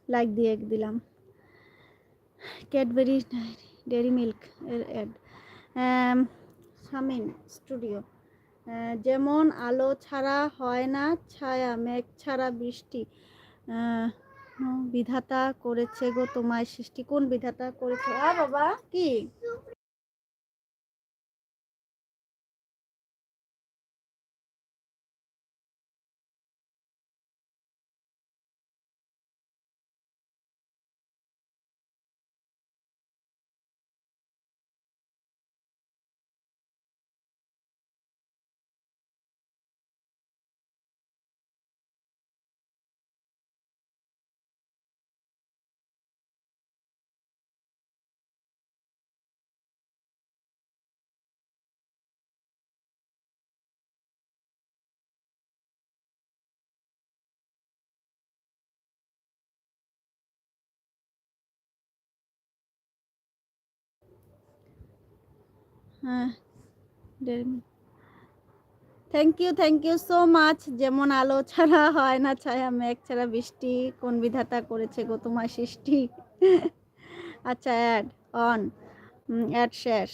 Like দিয়ে দিলাম। Cadbury dairy milk এর অ্যাড। শামিন স্টুডিও। যেমন আলো ছাড়া হয় না ছায়া, মেঘ ছাড়া বৃষ্টি, বিধাতা করেছে গো তোমায় সৃষ্টি। কোন বিধাতা করেছে? বাবা কি? হ্যাঁ, থ্যাংক ইউ সো মাচ। যেমন আলো ছাড়া হয় না ছায়া, মেঘ ছাড়া বৃষ্টি, কোন বিধাতা করেছে গো তোমার সৃষ্টি। আচ্ছা, অ্যাড অন, অ্যাড শেষ।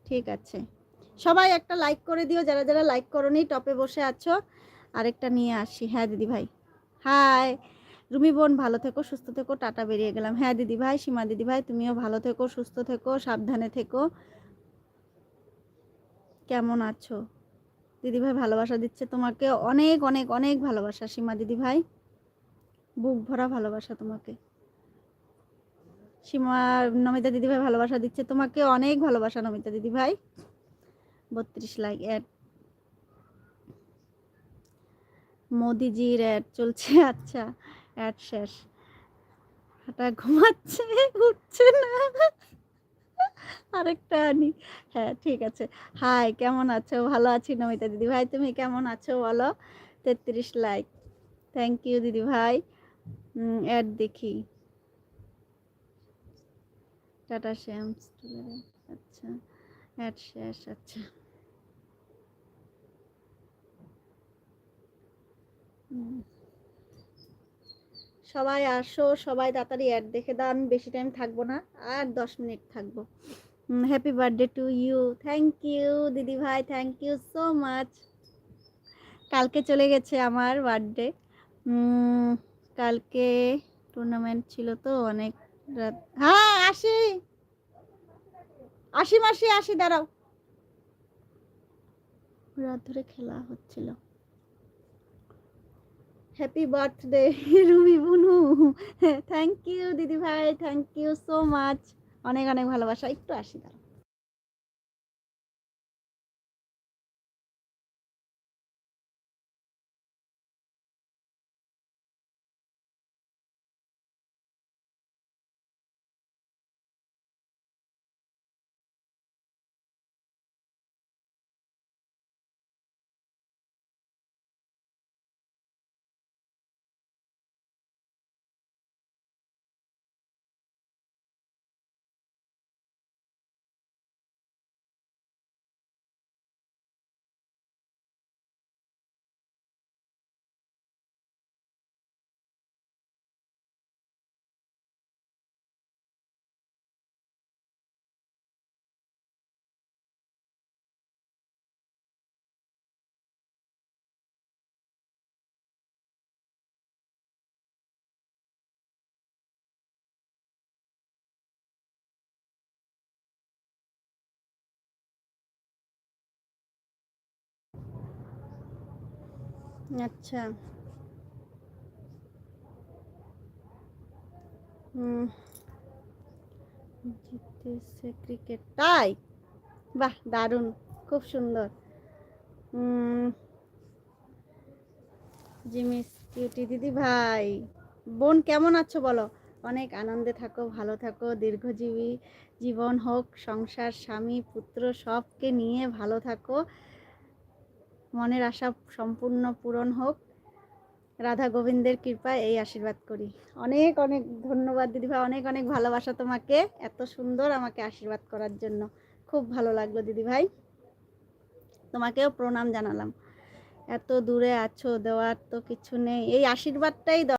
ঠিক আছে, সবাই একটা লাইক করে দিও যারা যারা লাইক করোনি, টপে বসে আছো। আরেকটা নিয়ে আসি। হ্যাঁ দিদি ভাই, হাই রুমি বোন, ভালো থেকো সুস্থ থেকো, টাটা, বেরিয়ে গেলাম। হ্যাঁ দিদি ভাই, সীমা দিদি ভাই, তুমিও ভালো থেকো সুস্থ থেকো, সাবধানে থেকো। কেমন আছো দিদি ভাই? ভালোবাসা দিচ্ছে তোমাকে, অনেক অনেক অনেক ভালোবাসা সীমা দিদি ভাই, বুক ভরা ভালোবাসা তোমাকে। সীমা নমিতা দিদি ভাই ভালোবাসা দিচ্ছে তোমাকে, অনেক ভালোবাসা নমিতা দিদি ভাই। 32 লাইক। অ্যাড মোদিজির অ্যাড চলছে। আচ্ছা, অ্যাড শেষ। হাঁটা ঘুমাচ্ছে, উঠছে না। আরেকটা আনি। হ্যাঁ ঠিক আছে। হাই, কেমন আছো? ভালো আছি নমিতা দিদি ভাই, তুমি কেমন আছো বলো? 33 লাইক, থ্যাংক ইউ দিদি ভাই। অ্যাড দেখি। টাটা শ্যামস। আচ্ছা, অ্যাড শেষ। আচ্ছা, সবাই আসো, সবাই তাড়াতাড়ি অ্যাড দেখে দাও, আমি বেশি টাইম থাকবো না, আর 10 মিনিট থাকবো। Happy birthday to you. Thank you দিদি ভাই, থ্যাংক ইউ সো মাচ। কালকে চলে গেছে আমার বার্থডে। কালকে টুর্নামেন্ট ছিল তো অনেক রাত। হ্যাঁ আসি, আসি মাসি আসি, দাঁড়াও। রাত ধরে খেলা হচ্ছিল। হ্যাপি বার্থডে রুমি বুনু। থ্যাংক ইউ দিদি ভাই, থ্যাংক ইউ সো মাচ, অনেক অনেক ভালোবাসা। একটু আসি, দাঁড়াও। আচ্ছা, জিতেছে ক্রিকেট, তাই? বাহ, দারুণ, খুব সুন্দর। জিমিস কিউটি দিদি ভাই, বোন কেমন আছো বলো? অনেক আনন্দে থাকো, ভালো থাকো, দীর্ঘজীবী জীবন হোক, সংসার স্বামী পুত্র সবকে নিয়ে ভালো থাকো, মনের আশা সম্পূর্ণ পূরণ হোক, রাধা গোবিন্দের কৃপায় এই আশীর্বাদ করি। অনেক অনেক ধন্যবাদ দিদি ভাই, অনেক অনেক ভালোবাসা তোমাকে, এত সুন্দর আমাকে আশীর্বাদ করার জন্য। খুব ভালো লাগলো দিদি ভাই, তোমাকেও প্রণাম জানালাম। এত দূরে আছো, দেওয়ার তো কিছু নেই, এই আশীর্বাদটাই